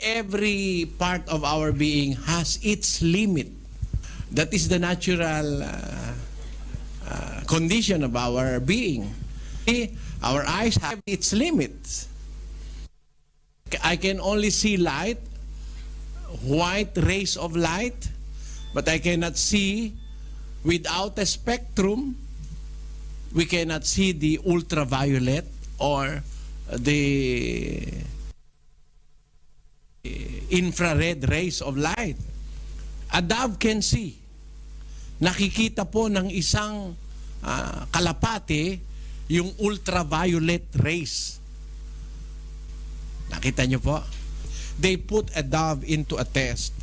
every part of our being has its limit. That is the natural condition of our being. Our eyes have its limits. I can only see light, white rays of light, but I cannot see without a spectrum. We cannot see the ultraviolet or the infrared rays of light. A dove can see. Nakikita po ng isang kalapate yung ultraviolet rays. Nakita nyo po? They put a dove into a test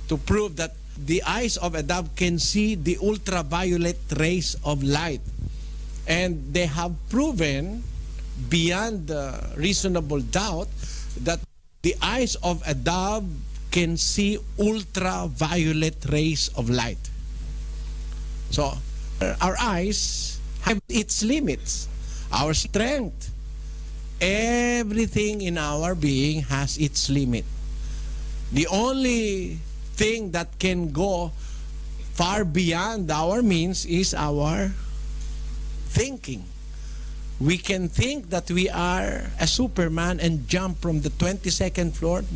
to prove that the eyes of a dove can see the ultraviolet rays of light. And they have proven beyond reasonable doubt that the eyes of a dove can see ultraviolet rays of light. So, our eyes have its limits, our strength. Everything in our being has its limit. The only thing that can go far beyond our means is our thinking. We can think that we are a Superman and jump from the 22nd floor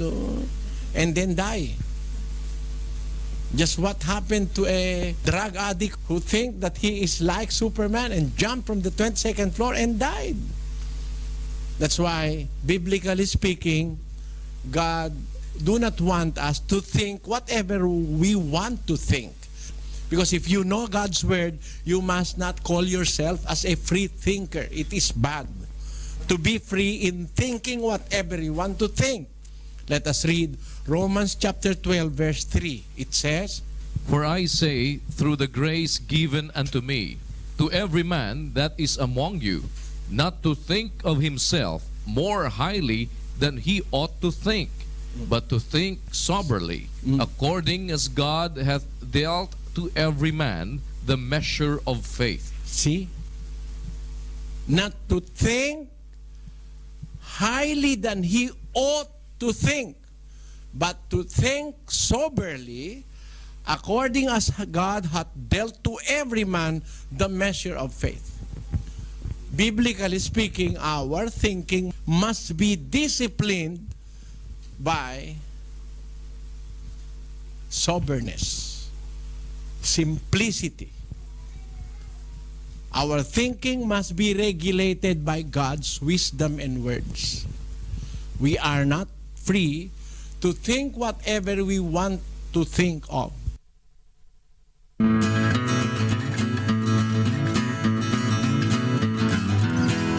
and then die. Just what happened to a drug addict who think that he is like Superman and jumped from the 22nd floor and died. That's why, biblically speaking, God do not want us to think whatever we want to think. Because if you know God's word, you must not call yourself as a free thinker. It is bad to be free in thinking whatever you want to think. Let us read Romans chapter 12, verse 3. It says, For I say, through the grace given unto me, to every man that is among you, not to think of himself more highly than he ought to think, but to think soberly, according as God hath dealt to every man the measure of faith. See? Not to think highly than he ought to think, but to think soberly, according as God hath dealt to every man the measure of faith. Biblically speaking, our thinking must be disciplined by soberness, simplicity. Our thinking must be regulated by God's wisdom and words. We are not free to think whatever we want to think of.